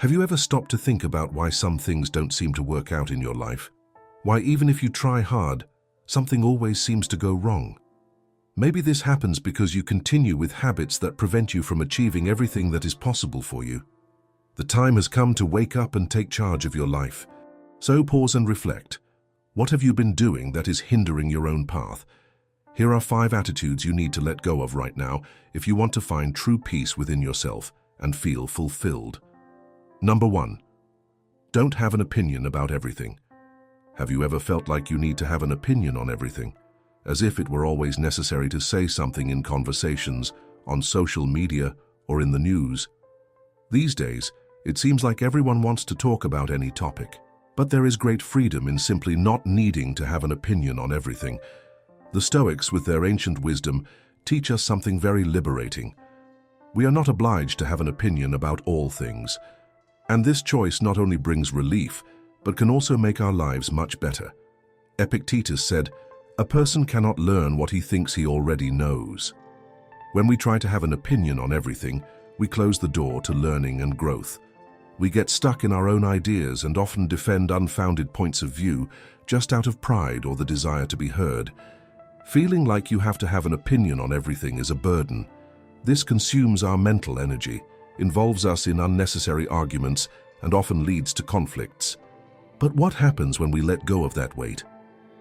Have you ever stopped to think about why some things don't seem to work out in your life? Why even if you try hard, something always seems to go wrong? Maybe this happens because you continue with habits that prevent you from achieving everything that is possible for you. The time has come to wake up and take charge of your life. So pause and reflect. What have you been doing that is hindering your own path? Here are 5 attitudes you need to let go of right now if you want to find true peace within yourself and feel fulfilled. Number 1. Don't have an opinion about everything. Have you ever felt like you need to have an opinion on everything? As if it were always necessary to say something in conversations, on social media, or in the news. These days, it seems like everyone wants to talk about any topic. But there is great freedom in simply not needing to have an opinion on everything. The Stoics, with their ancient wisdom, teach us something very liberating. We are not obliged to have an opinion about all things. And this choice not only brings relief, but can also make our lives much better. Epictetus said, "A person cannot learn what he thinks he already knows." When we try to have an opinion on everything, we close the door to learning and growth. We get stuck in our own ideas and often defend unfounded points of view just out of pride or the desire to be heard. Feeling like you have to have an opinion on everything is a burden. This consumes our mental energy, involves us in unnecessary arguments, and often leads to conflicts. But what happens when we let go of that weight?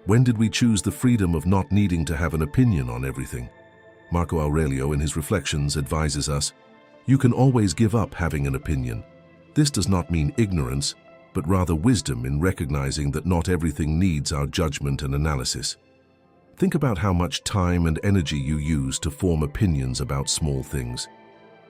When did we choose the freedom of not needing to have an opinion on everything? Marco Aurelio, in his Reflections, advises us, "You can always give up having an opinion." This does not mean ignorance, but rather wisdom in recognizing that not everything needs our judgment and analysis. Think about how much time and energy you use to form opinions about small things.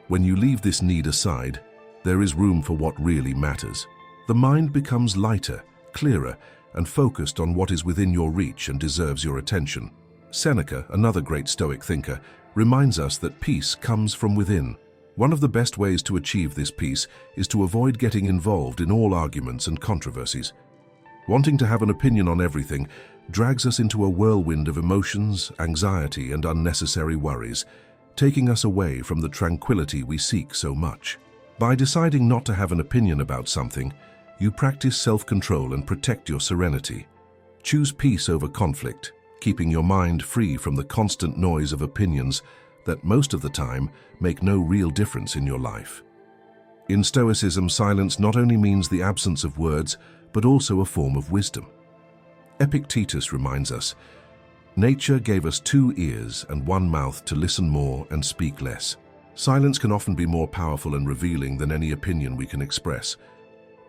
When you leave this need aside, there is room for what really matters. The mind becomes lighter, clearer, and focused on what is within your reach and deserves your attention. Seneca, another great Stoic thinker, reminds us that peace comes from within. One of the best ways to achieve this peace is to avoid getting involved in all arguments and controversies. Wanting to have an opinion on everything drags us into a whirlwind of emotions, anxiety, and unnecessary worries, taking us away from the tranquility we seek so much. By deciding not to have an opinion about something, you practice self-control and protect your serenity. Choose peace over conflict, keeping your mind free from the constant noise of opinions that most of the time make no real difference in your life. In Stoicism, silence not only means the absence of words, but also a form of wisdom. Epictetus reminds us, "Nature gave us 2 ears and 1 mouth to listen more and speak less." Silence can often be more powerful and revealing than any opinion we can express.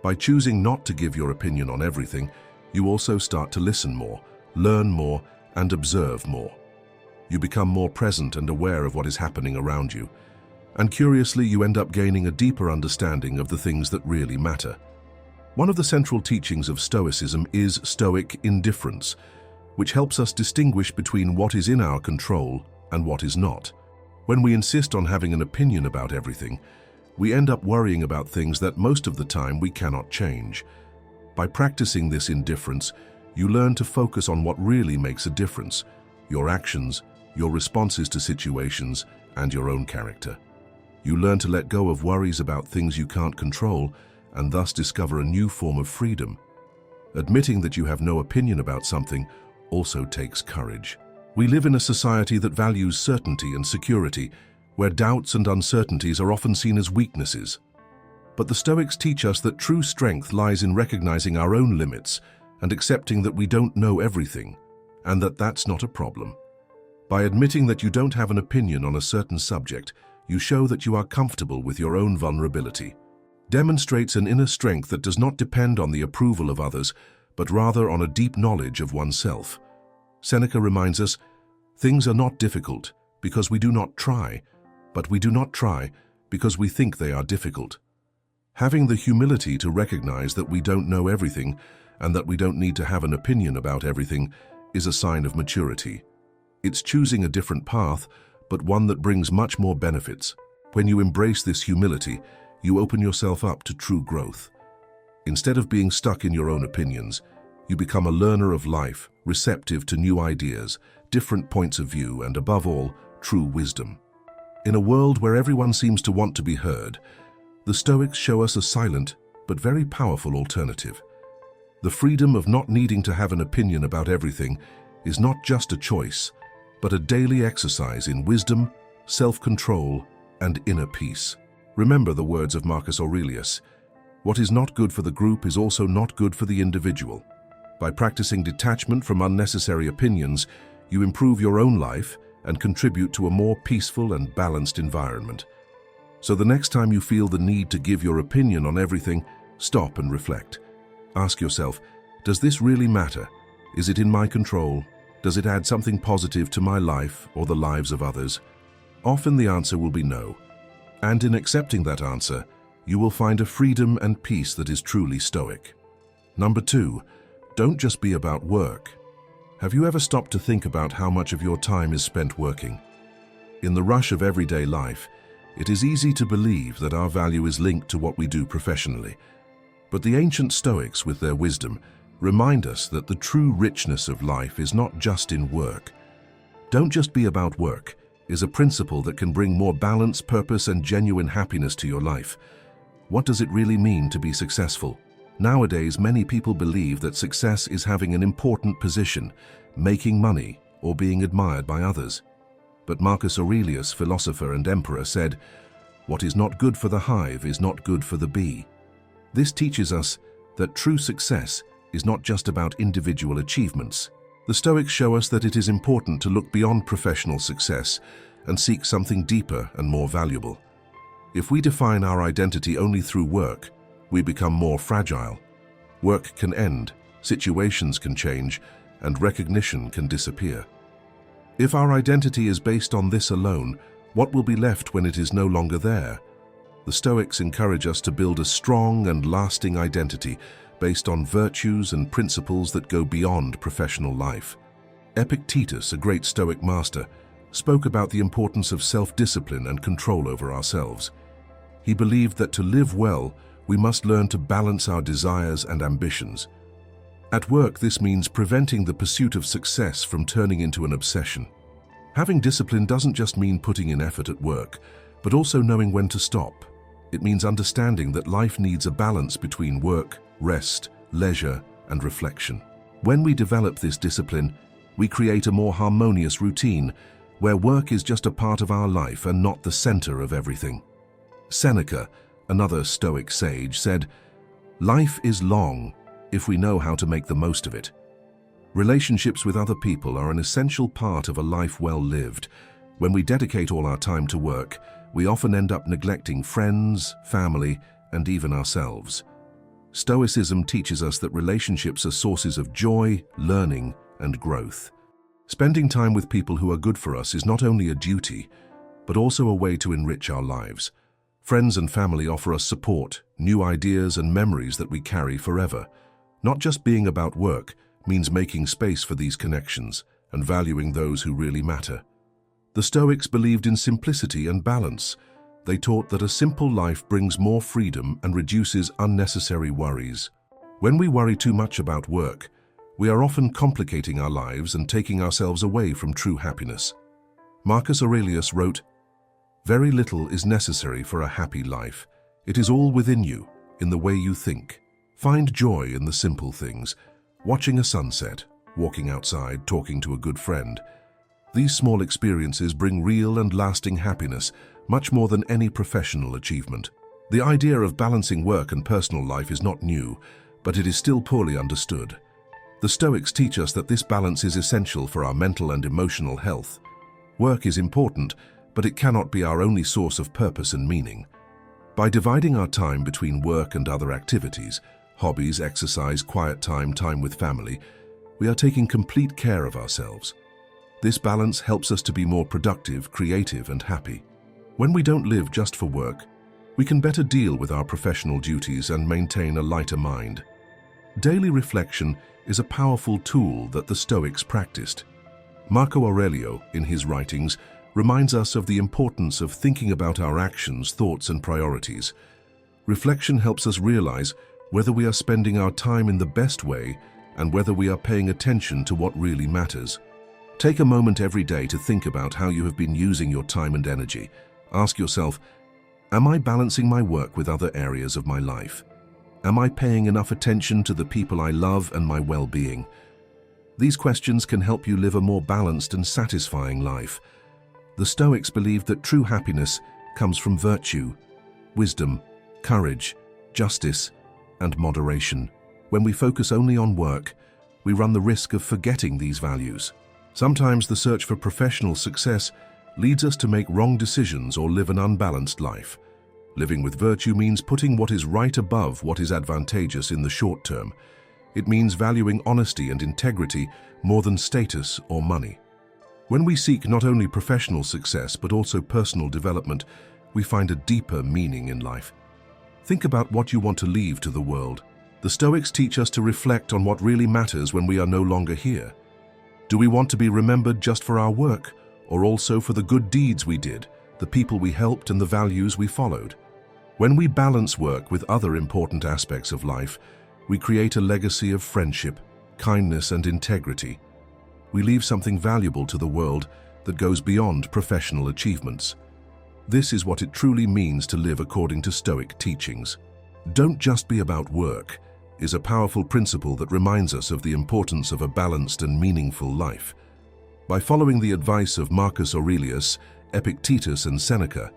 By choosing not to give your opinion on everything, you also start to listen more, learn more, and observe more. You become more present and aware of what is happening around you. And curiously, you end up gaining a deeper understanding of the things that really matter. One of the central teachings of Stoicism is Stoic indifference, which helps us distinguish between what is in our control and what is not. When we insist on having an opinion about everything, we end up worrying about things that most of the time we cannot change. By practicing this indifference, you learn to focus on what really makes a difference: your actions, your responses to situations, and your own character. You learn to let go of worries about things you can't control and thus discover a new form of freedom. Admitting that you have no opinion about something also takes courage. We live in a society that values certainty and security, where doubts and uncertainties are often seen as weaknesses. But the Stoics teach us that true strength lies in recognizing our own limits and accepting that we don't know everything, and that that's not a problem. By admitting that you don't have an opinion on a certain subject, you show that you are comfortable with your own vulnerability. Demonstrates an inner strength that does not depend on the approval of others, but rather on a deep knowledge of oneself. Seneca reminds us, "Things are not difficult because we do not try, but we do not try because we think they are difficult." Having the humility to recognize that we don't know everything and that we don't need to have an opinion about everything is a sign of maturity. It's choosing a different path, but one that brings much more benefits. When you embrace this humility, you open yourself up to true growth. Instead of being stuck in your own opinions, you become a learner of life, receptive to new ideas, different points of view, and above all, true wisdom. In a world where everyone seems to want to be heard, The Stoics show us a silent but very powerful alternative. The freedom of not needing to have an opinion about everything is not just a choice, but a daily exercise in wisdom, self-control, and inner peace. Remember the words of Marcus Aurelius: "What is not good for the group is also not good for the individual." By practicing detachment from unnecessary opinions, you improve your own life and contribute to a more peaceful and balanced environment. So the next time you feel the need to give your opinion on everything, stop and reflect. Ask yourself, does this really matter? Is it in my control? Does it add something positive to my life or the lives of others? Often the answer will be no. And in accepting that answer, you will find a freedom and peace that is truly Stoic. Number 2, don't just be about work. Have you ever stopped to think about how much of your time is spent working? In the rush of everyday life, it is easy to believe that our value is linked to what we do professionally. But the ancient Stoics, with their wisdom, remind us that the true richness of life is not just in work. Don't just be about work is a principle that can bring more balance, purpose, and genuine happiness to your life. What does it really mean to be successful? Nowadays, many people believe that success is having an important position, making money, or being admired by others. But Marcus Aurelius, philosopher and emperor, said, "What is not good for the hive is not good for the bee." This teaches us that true success is not just about individual achievements. The Stoics show us that it is important to look beyond professional success and seek something deeper and more valuable. If we define our identity only through work, we become more fragile. Work can end, situations can change, and recognition can disappear. If our identity is based on this alone, what will be left when it is no longer there? The Stoics encourage us to build a strong and lasting identity based on virtues and principles that go beyond professional life. Epictetus, a great Stoic master, spoke about the importance of self-discipline and control over ourselves. He believed that to live well, we must learn to balance our desires and ambitions. At work, this means preventing the pursuit of success from turning into an obsession. Having discipline doesn't just mean putting in effort at work, but also knowing when to stop. It means understanding that life needs a balance between work, rest, leisure, and reflection. When we develop this discipline, we create a more harmonious routine where work is just a part of our life and not the center of everything. Seneca, another Stoic sage, said, "Life is long if we know how to make the most of it." Relationships with other people are an essential part of a life well lived. When we dedicate all our time to work, we often end up neglecting friends, family, and even ourselves. Stoicism teaches us that relationships are sources of joy, learning, and growth. Spending time with people who are good for us is not only a duty, but also a way to enrich our lives. Friends and family offer us support, new ideas, and memories that we carry forever. Not just being about work means making space for these connections and valuing those who really matter. The Stoics believed in simplicity and balance. They taught that a simple life brings more freedom and reduces unnecessary worries. When we worry too much about work, we are often complicating our lives and taking ourselves away from true happiness. Marcus Aurelius wrote, "Very little is necessary for a happy life. It is all within you, in the way you think. Find joy in the simple things, watching a sunset, walking outside, talking to a good friend. These small experiences bring real and lasting happiness, much more than any professional achievement." The idea of balancing work and personal life is not new, but it is still poorly understood. The Stoics teach us that this balance is essential for our mental and emotional health. Work is important, but it cannot be our only source of purpose and meaning. By dividing our time between work and other activities, hobbies, exercise, quiet time, time with family, we are taking complete care of ourselves. This balance helps us to be more productive, creative, and happy. When we don't live just for work, we can better deal with our professional duties and maintain a lighter mind. Daily reflection is a powerful tool that the Stoics practiced. Marco Aurelio, in his writings, reminds us of the importance of thinking about our actions, thoughts, and priorities. Reflection helps us realize whether we are spending our time in the best way and whether we are paying attention to what really matters. Take a moment every day to think about how you have been using your time and energy. Ask yourself, Am I balancing my work with other areas of my life? Am I paying enough attention to the people I love and my well-being? These questions can help you live a more balanced and satisfying life. The Stoics believed that true happiness comes from virtue, wisdom, courage, justice, and moderation. When we focus only on work, we run the risk of forgetting these values. Sometimes the search for professional success leads us to make wrong decisions or live an unbalanced life. Living with virtue means putting what is right above what is advantageous in the short term. It means valuing honesty and integrity more than status or money. When we seek not only professional success but also personal development, we find a deeper meaning in life. Think about what you want to leave to the world. The Stoics teach us to reflect on what really matters when we are no longer here. Do we want to be remembered just for our work, or also for the good deeds we did, the people we helped, and the values we followed? When we balance work with other important aspects of life, we create a legacy of friendship, kindness, and integrity. We leave something valuable to the world that goes beyond professional achievements. This is what it truly means to live according to Stoic teachings. Don't just be about work is a powerful principle that reminds us of the importance of a balanced and meaningful life. By following the advice of Marcus Aurelius, Epictetus, and Seneca,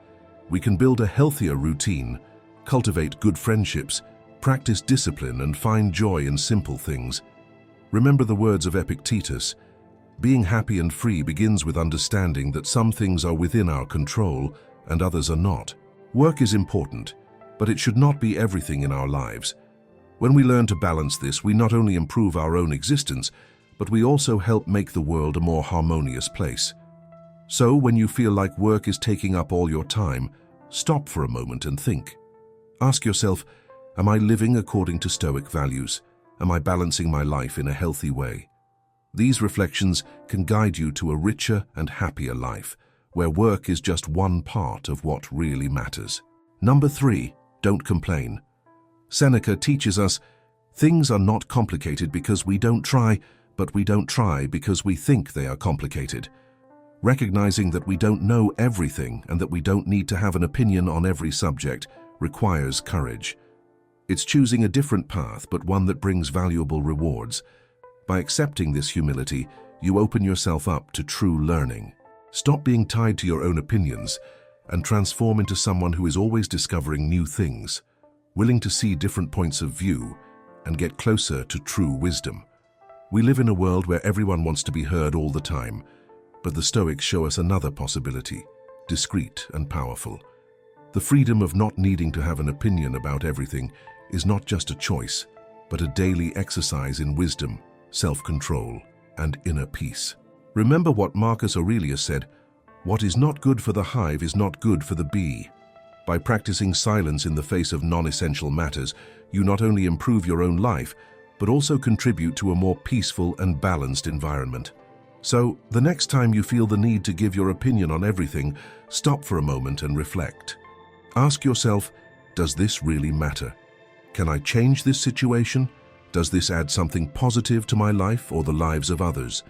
we can build a healthier routine, cultivate good friendships, practice discipline, and find joy in simple things. Remember the words of Epictetus: being happy and free begins with understanding that some things are within our control and others are not. Work is important, but it should not be everything in our lives. When we learn to balance this, we not only improve our own existence, but we also help make the world a more harmonious place. So, when you feel like work is taking up all your time, stop for a moment and think. Ask yourself, am I living according to Stoic values? Am I balancing my life in a healthy way? These reflections can guide you to a richer and happier life, where work is just one part of what really matters. Number 3, don't complain. Seneca teaches us, things are not complicated because we don't try, but we don't try because we think they are complicated. Recognizing that we don't know everything and that we don't need to have an opinion on every subject requires courage. It's choosing a different path, but one that brings valuable rewards. By accepting this humility, you open yourself up to true learning. Stop being tied to your own opinions and transform into someone who is always discovering new things, willing to see different points of view and get closer to true wisdom. We live in a world where everyone wants to be heard all the time, but the Stoics show us another possibility, discreet and powerful. The freedom of not needing to have an opinion about everything is not just a choice, but a daily exercise in wisdom, self-control, and inner peace. Remember what Marcus Aurelius said, "What is not good for the hive is not good for the bee." By practicing silence in the face of non-essential matters, you not only improve your own life, but also contribute to a more peaceful and balanced environment. So, the next time you feel the need to give your opinion on everything, stop for a moment and reflect. Ask yourself, does this really matter? Can I change this situation? Does this add something positive to my life or the lives of others?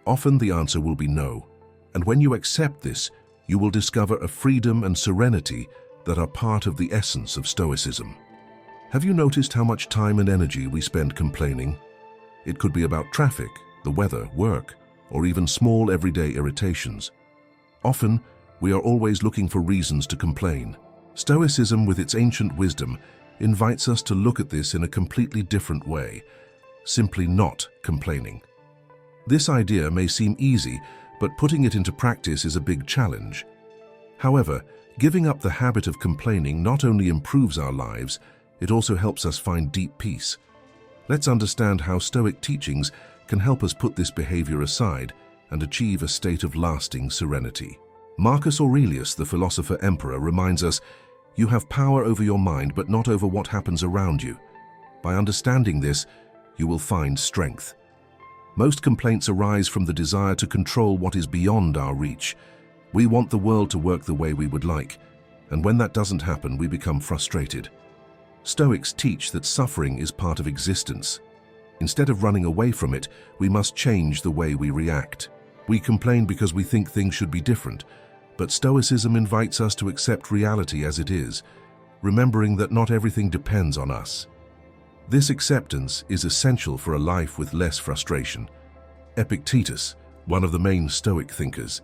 Often the answer will be no. And when you accept this, you will discover a freedom and serenity that are part of the essence of Stoicism. Have you noticed how much time and energy we spend complaining? It could be about traffic, the weather, work, or even small everyday irritations. Often, we are always looking for reasons to complain. Stoicism, with its ancient wisdom, invites us to look at this in a completely different way, simply not complaining. This idea may seem easy, but putting it into practice is a big challenge. However, giving up the habit of complaining not only improves our lives, it also helps us find deep peace. Let's understand how Stoic teachings can help us put this behavior aside and achieve a state of lasting serenity. Marcus Aurelius, the philosopher emperor, reminds us, you have power over your mind but not over what happens around you. By understanding this, you will find strength. Most complaints arise from the desire to control what is beyond our reach. We want the world to work the way we would like, and when that doesn't happen, we become frustrated. Stoics teach that suffering is part of existence. Instead of running away from it, we must change the way we react. We complain because we think things should be different, But Stoicism invites us to accept reality as it is, remembering that not everything depends on us. This acceptance is essential for a life with less frustration. Epictetus, one of the main Stoic thinkers,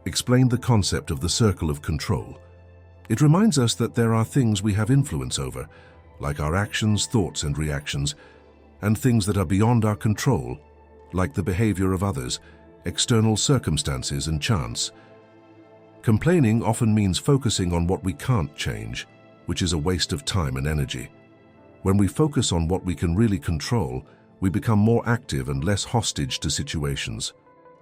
explained the concept of the circle of control. It reminds us that there are things we have influence over, like our actions, thoughts, and reactions, and things that are beyond our control, like the behavior of others, external circumstances, and chance. Complaining often means focusing on what we can't change, which is a waste of time and energy. When we focus on what we can really control, we become more active and less hostage to situations.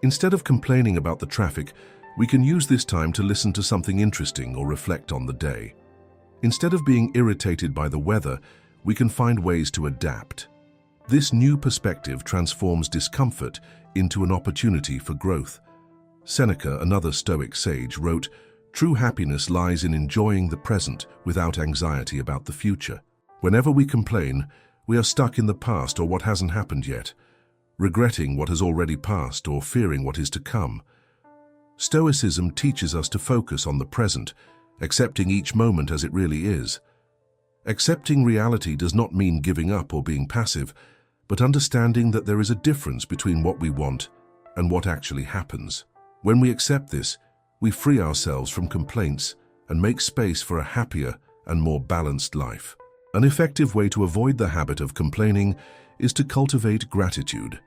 Instead of complaining about the traffic, we can use this time to listen to something interesting or reflect on the day. Instead of being irritated by the weather, we can find ways to adapt. This new perspective transforms discomfort into an opportunity for growth. Seneca, another Stoic sage, wrote, "True happiness lies in enjoying the present without anxiety about the future." Whenever we complain, we are stuck in the past or what hasn't happened yet, regretting what has already passed or fearing what is to come. Stoicism teaches us to focus on the present, accepting each moment as it really is. Accepting reality does not mean giving up or being passive, but understanding that there is a difference between what we want and what actually happens. When we accept this, we free ourselves from complaints and make space for a happier and more balanced life. An effective way to avoid the habit of complaining is to cultivate gratitude.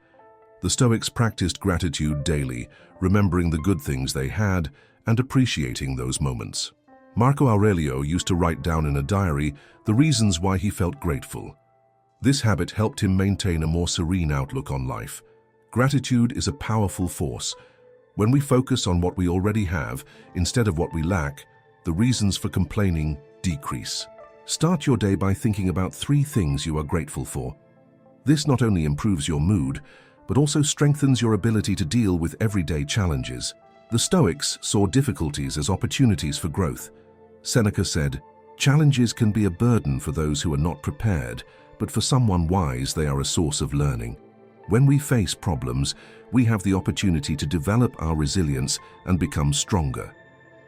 The Stoics practiced gratitude daily, remembering the good things they had and appreciating those moments. Marco Aurelio used to write down in a diary the reasons why he felt grateful. This habit helped him maintain a more serene outlook on life. Gratitude is a powerful force. When we focus on what we already have instead of what we lack, the reasons for complaining decrease. Start your day by thinking about 3 things you are grateful for. This not only improves your mood, but also strengthens your ability to deal with everyday challenges. The Stoics saw difficulties as opportunities for growth. Seneca said, "Challenges can be a burden for those who are not prepared, but for someone wise they are a source of learning." When we face problems, we have the opportunity to develop our resilience and become stronger.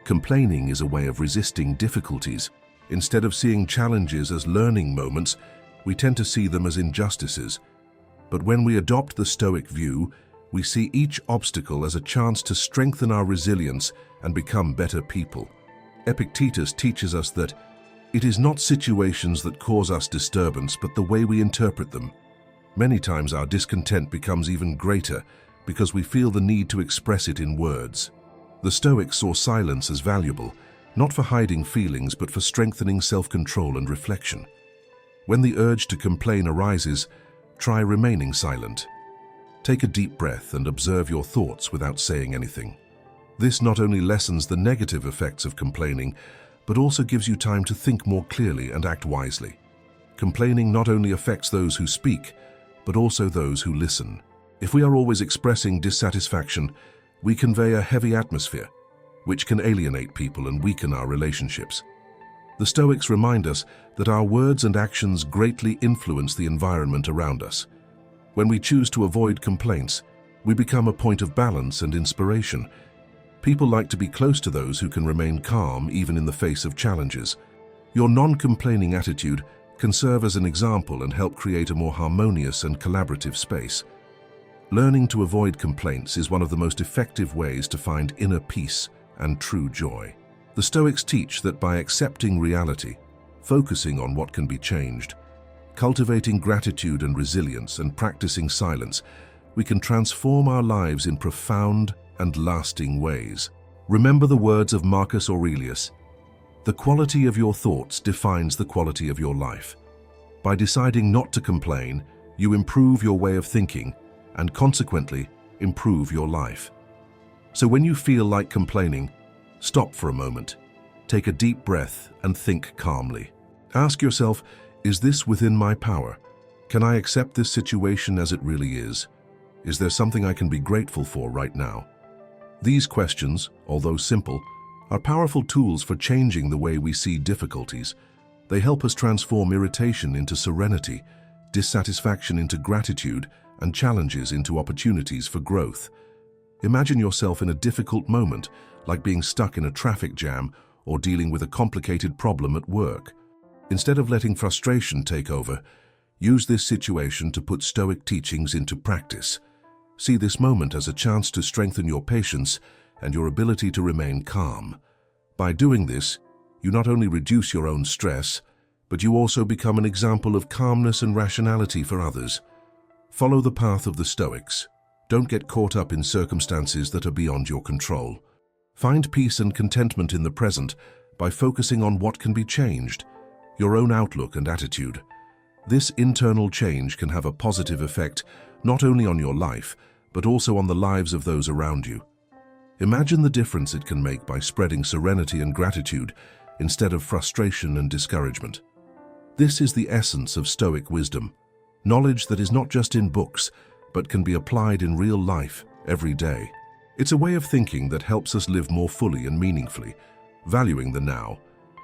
Complaining is a way of resisting difficulties. Instead of seeing challenges as learning moments, we tend to see them as injustices. But when we adopt the Stoic view, we see each obstacle as a chance to strengthen our resilience and become better people. Epictetus teaches us that it is not situations that cause us disturbance, but the way we interpret them. Many times our discontent becomes even greater because we feel the need to express it in words. The Stoics saw silence as valuable, not for hiding feelings, but for strengthening self-control and reflection. When the urge to complain arises, try remaining silent. Take a deep breath and observe your thoughts without saying anything. This not only lessens the negative effects of complaining, but also gives you time to think more clearly and act wisely. Complaining not only affects those who speak, but also those who listen. If we are always expressing dissatisfaction, we convey a heavy atmosphere, which can alienate people and weaken our relationships. The Stoics remind us that our words and actions greatly influence the environment around us. When we choose to avoid complaints, we become a point of balance and inspiration. People like to be close to those who can remain calm even in the face of challenges. Your non-complaining attitude can serve as an example and help create a more harmonious and collaborative space. Learning to avoid complaints is one of the most effective ways to find inner peace and true joy. The Stoics teach that by accepting reality, focusing on what can be changed, cultivating gratitude and resilience, and practicing silence, we can transform our lives in profound and lasting ways. Remember the words of Marcus Aurelius: "The quality of your thoughts defines the quality of your life." By deciding not to complain, you improve your way of thinking and consequently improve your life. So when you feel like complaining, stop for a moment, take a deep breath and think calmly. Ask yourself, is this within my power? Can I accept this situation as it really is? Is there something I can be grateful for right now? These questions, although simple, are powerful tools for changing the way we see difficulties. They help us transform irritation into serenity, dissatisfaction into gratitude, and challenges into opportunities for growth. Imagine yourself in a difficult moment, like being stuck in a traffic jam or dealing with a complicated problem at work. Instead of letting frustration take over, use this situation to put Stoic teachings into practice. See this moment as a chance to strengthen your patience and your ability to remain calm. By doing this, you not only reduce your own stress, but you also become an example of calmness and rationality for others. Follow the path of the Stoics. Don't get caught up in circumstances that are beyond your control. Find peace and contentment in the present by focusing on what can be changed, your own outlook and attitude. This internal change can have a positive effect not only on your life, but also on the lives of those around you. Imagine the difference it can make by spreading serenity and gratitude instead of frustration and discouragement. This is the essence of Stoic wisdom, knowledge that is not just in books, but can be applied in real life every day. It's a way of thinking that helps us live more fully and meaningfully, valuing the now,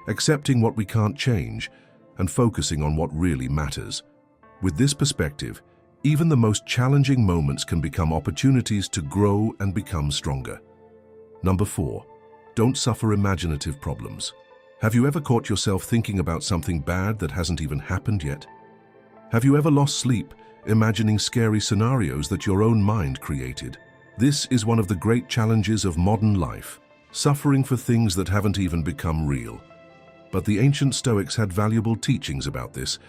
accepting what we can't change, and focusing on what really matters. With this perspective, even the most challenging moments can become opportunities to grow and become stronger. Number 4, don't suffer imaginative problems. Have you ever caught yourself thinking about something bad that hasn't even happened yet? Have you ever lost sleep, imagining scary scenarios that your own mind created? This is one of the great challenges of modern life, suffering for things that haven't even become real. But the ancient Stoics had valuable teachings about this.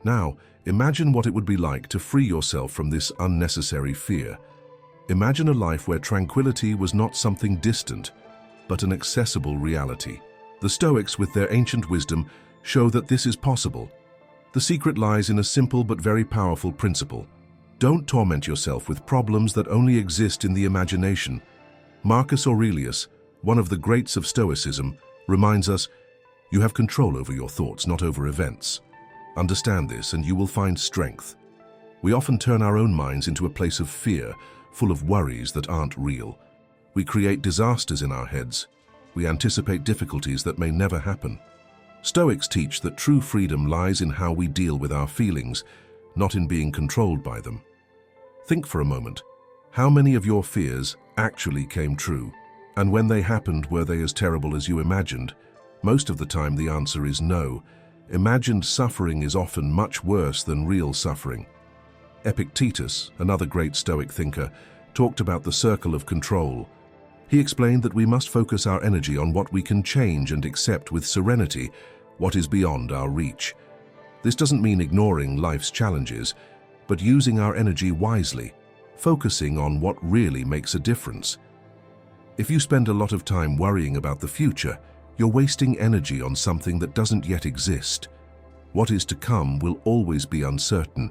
Now, imagine what it would be like to free yourself from this unnecessary fear. Imagine a life where tranquility was not something distant, but an accessible reality. The Stoics, with their ancient wisdom, show that this is possible. The secret lies in a simple but very powerful principle. Don't torment yourself with problems that only exist in the imagination. Marcus Aurelius, one of the greats of Stoicism, reminds us, you have control over your thoughts, not over events. Understand this and you will find strength. We often turn our own minds into a place of fear, full of worries that aren't real. We create disasters in our heads. We anticipate difficulties that may never happen. Stoics teach that true freedom lies in how we deal with our feelings, not in being controlled by them. Think for a moment. How many of your fears actually came true? And when they happened, were they as terrible as you imagined? Most of the time the answer is no. Imagined suffering is often much worse than real suffering. Epictetus, another great Stoic thinker, talked about the circle of control. He explained that we must focus our energy on what we can change and accept with serenity what is beyond our reach. This doesn't mean ignoring life's challenges, but using our energy wisely, focusing on what really makes a difference. If you spend a lot of time worrying about the future, you're wasting energy on something that doesn't yet exist. What is to come will always be uncertain,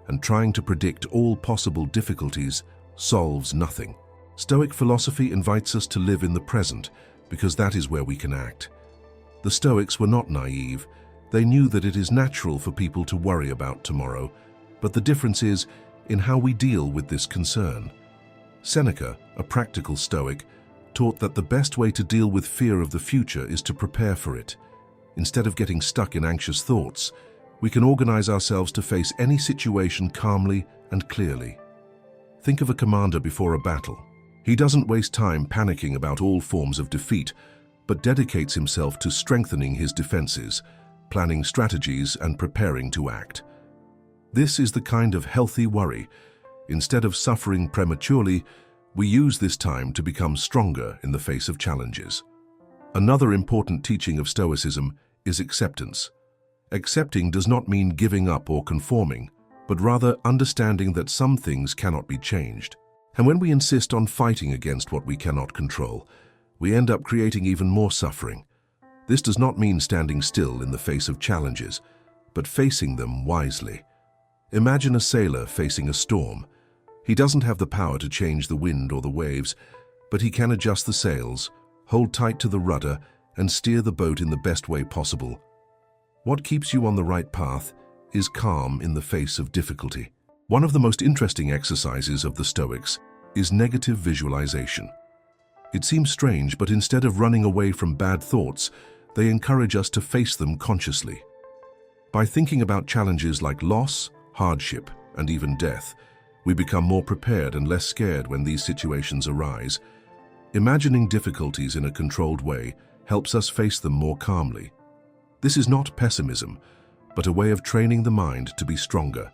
and trying to predict all possible difficulties solves nothing. Stoic philosophy invites us to live in the present, because that is where we can act. The Stoics were not naive. They knew that it is natural for people to worry about tomorrow, but the difference is in how we deal with this concern. Seneca, a practical Stoic, taught that the best way to deal with fear of the future is to prepare for it. Instead of getting stuck in anxious thoughts, we can organize ourselves to face any situation calmly and clearly. Think of a commander before a battle. He doesn't waste time panicking about all forms of defeat, but dedicates himself to strengthening his defenses, planning strategies and preparing to act. This is the kind of healthy worry. Instead of suffering prematurely, we use this time to become stronger in the face of challenges. Another important teaching of Stoicism is acceptance. Accepting does not mean giving up or conforming, but rather understanding that some things cannot be changed. And when we insist on fighting against what we cannot control, we end up creating even more suffering. This does not mean standing still in the face of challenges, but facing them wisely. Imagine a sailor facing a storm. He doesn't have the power to change the wind or the waves, but he can adjust the sails, hold tight to the rudder, and steer the boat in the best way possible. What keeps you on the right path is calm in the face of difficulty. One of the most interesting exercises of the Stoics is negative visualization. It seems strange, but instead of running away from bad thoughts, they encourage us to face them consciously. By thinking about challenges like loss, hardship, and even death, we become more prepared and less scared when these situations arise. Imagining difficulties in a controlled way helps us face them more calmly. This is not pessimism, but a way of training the mind to be stronger.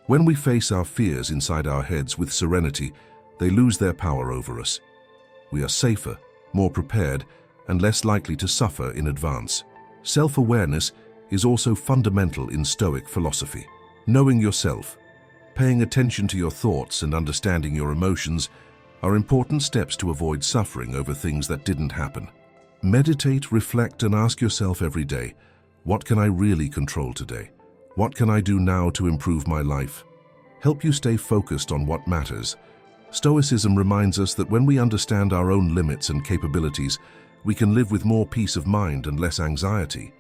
When we face our fears inside our heads with serenity, they lose their power over us. We are safer, more prepared, and less likely to suffer in advance. Self-awareness is also fundamental in Stoic philosophy. Knowing yourself, paying attention to your thoughts and understanding your emotions are important steps to avoid suffering over things that didn't happen. Meditate, reflect, and ask yourself every day, what can I really control today? What can I do now to improve my life? Help you stay focused on what matters. Stoicism reminds us that when we understand our own limits and capabilities, we can live with more peace of mind and less anxiety.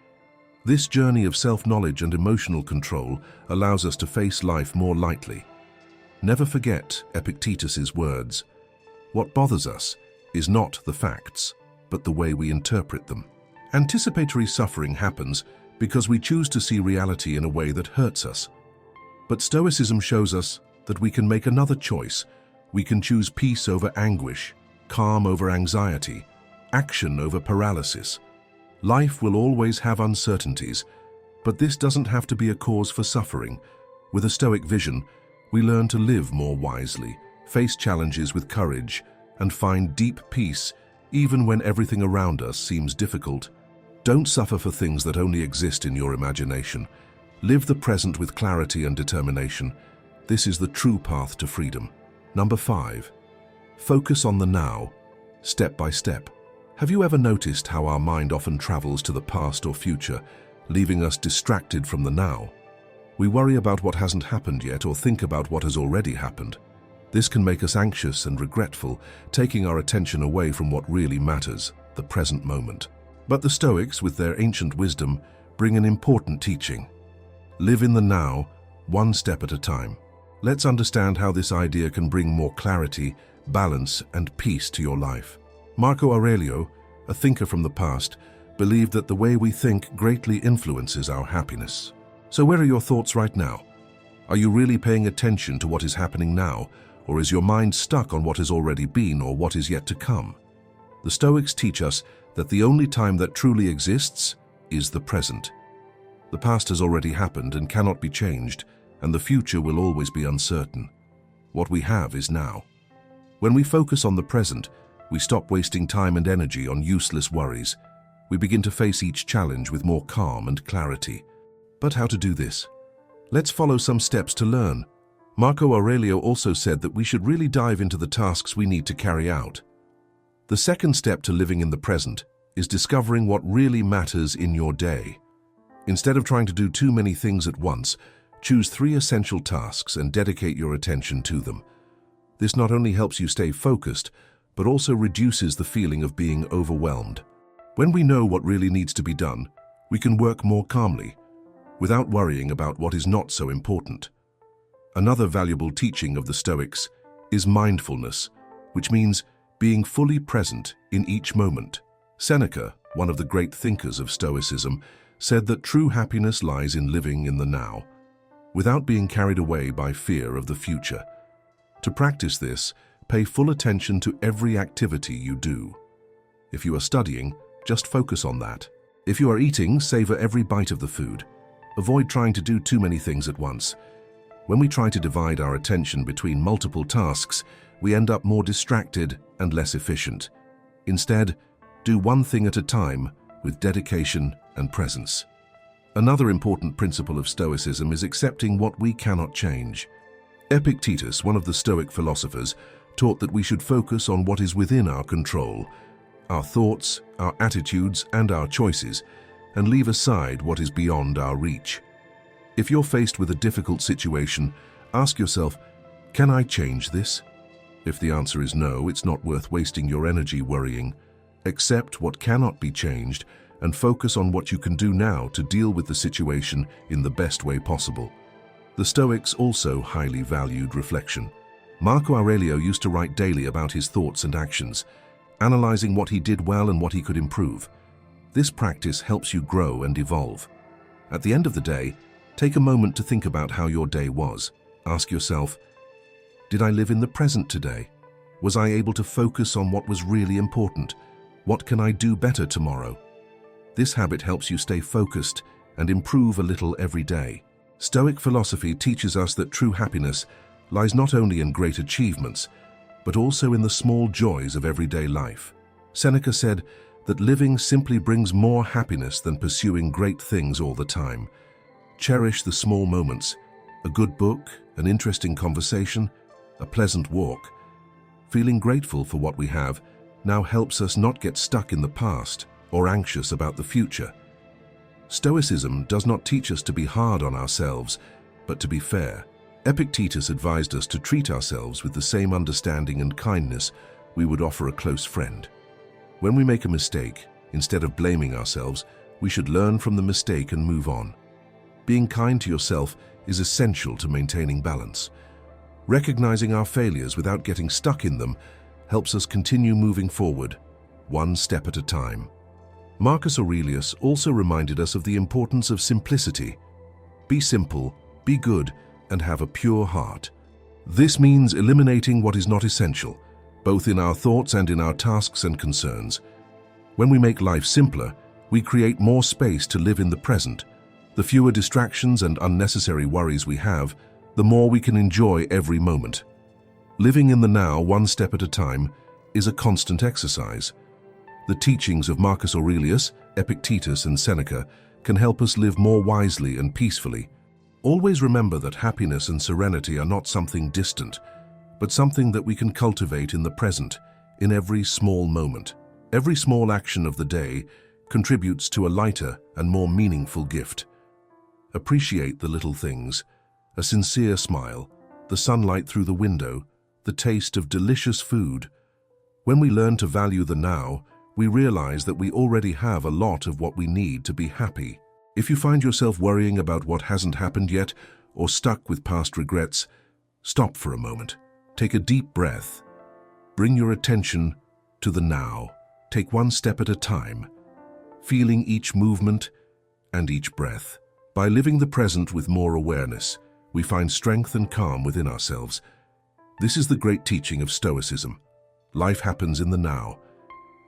This journey of self-knowledge and emotional control allows us to face life more lightly. Never forget Epictetus's words. What bothers us is not the facts, but the way we interpret them. Anticipatory suffering happens because we choose to see reality in a way that hurts us. But Stoicism shows us that we can make another choice. We can choose peace over anguish, calm over anxiety, action over paralysis. Life will always have uncertainties, but this doesn't have to be a cause for suffering. With a Stoic vision, we learn to live more wisely, face challenges with courage, and find deep peace even when everything around us seems difficult. Don't suffer for things that only exist in your imagination. Live the present with clarity and determination. This is the true path to freedom. Number 5. Focus on the now, step by step. Have you ever noticed how our mind often travels to the past or future, leaving us distracted from the now? We worry about what hasn't happened yet or think about what has already happened. This can make us anxious and regretful, taking our attention away from what really matters, the present moment. But the Stoics, with their ancient wisdom, bring an important teaching. Live in the now, one step at a time. Let's understand how this idea can bring more clarity, balance, and peace to your life. Marco Aurelio, a thinker from the past, believed that the way we think greatly influences our happiness. So where are your thoughts right now? Are you really paying attention to what is happening now, or is your mind stuck on what has already been or what is yet to come? The Stoics teach us that the only time that truly exists is the present. The past has already happened and cannot be changed, and the future will always be uncertain. What we have is now. When we focus on the present, we stop wasting time and energy on useless worries. We begin to face each challenge with more calm and clarity. But how to do this? Let's follow some steps to learn. Marco Aurelio also said that we should really dive into the tasks we need to carry out. The second step to living in the present is discovering what really matters in your day. Instead of trying to do too many things at once, choose 3 essential tasks and dedicate your attention to them. This not only helps you stay focused, but also reduces the feeling of being overwhelmed. When we know what really needs to be done, we can work more calmly, without worrying about what is not so important. Another valuable teaching of the Stoics is mindfulness, which means being fully present in each moment. Seneca, one of the great thinkers of Stoicism, said that true happiness lies in living in the now, without being carried away by fear of the future. To practice this, pay full attention to every activity you do. If you are studying, just focus on that. If you are eating, savor every bite of the food. Avoid trying to do too many things at once. When we try to divide our attention between multiple tasks, we end up more distracted and less efficient. Instead, do one thing at a time with dedication and presence. Another important principle of Stoicism is accepting what we cannot change. Epictetus, one of the Stoic philosophers, taught that we should focus on what is within our control, our thoughts, our attitudes, and our choices, and leave aside what is beyond our reach. If you're faced with a difficult situation, ask yourself, can I change this? If the answer is no, it's not worth wasting your energy worrying. Accept what cannot be changed and focus on what you can do now to deal with the situation in the best way possible. The Stoics also highly valued reflection. Marco Aurelio used to write daily about his thoughts and actions, analyzing what he did well and what he could improve. This practice helps you grow and evolve. At the end of the day, take a moment to think about how your day was. Ask yourself, did I live in the present today? Was I able to focus on what was really important? What can I do better tomorrow? This habit helps you stay focused and improve a little every day. Stoic philosophy teaches us that true happiness lies not only in great achievements, but also in the small joys of everyday life. Seneca said that living simply brings more happiness than pursuing great things all the time. Cherish the small moments, a good book, an interesting conversation, a pleasant walk. Feeling grateful for what we have now helps us not get stuck in the past or anxious about the future. Stoicism does not teach us to be hard on ourselves, but to be fair. Epictetus advised us to treat ourselves with the same understanding and kindness we would offer a close friend. When we make a mistake, instead of blaming ourselves, we should learn from the mistake and move on. Being kind to yourself is essential to maintaining balance. Recognizing our failures without getting stuck in them helps us continue moving forward, one step at a time. Marcus Aurelius also reminded us of the importance of simplicity. Be simple, be good, and have a pure heart. This means eliminating what is not essential, both in our thoughts and in our tasks and concerns. When we make life simpler, we create more space to live in the present. The fewer distractions and unnecessary worries we have, the more we can enjoy every moment. Living in the now, one step at a time, is a constant exercise. The teachings of Marcus Aurelius, Epictetus, and Seneca can help us live more wisely and peacefully. Always remember that happiness and serenity are not something distant, but something that we can cultivate in the present, in every small moment. Every small action of the day contributes to a lighter and more meaningful gift. Appreciate the little things, a sincere smile, the sunlight through the window, the taste of delicious food. When we learn to value the now, we realize that we already have a lot of what we need to be happy. If you find yourself worrying about what hasn't happened yet or stuck with past regrets, stop for a moment. Take a deep breath. Bring your attention to the now. Take one step at a time, feeling each movement and each breath. By living the present with more awareness, we find strength and calm within ourselves. This is the great teaching of Stoicism. Life happens in the now,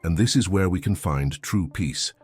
and this is where we can find true peace.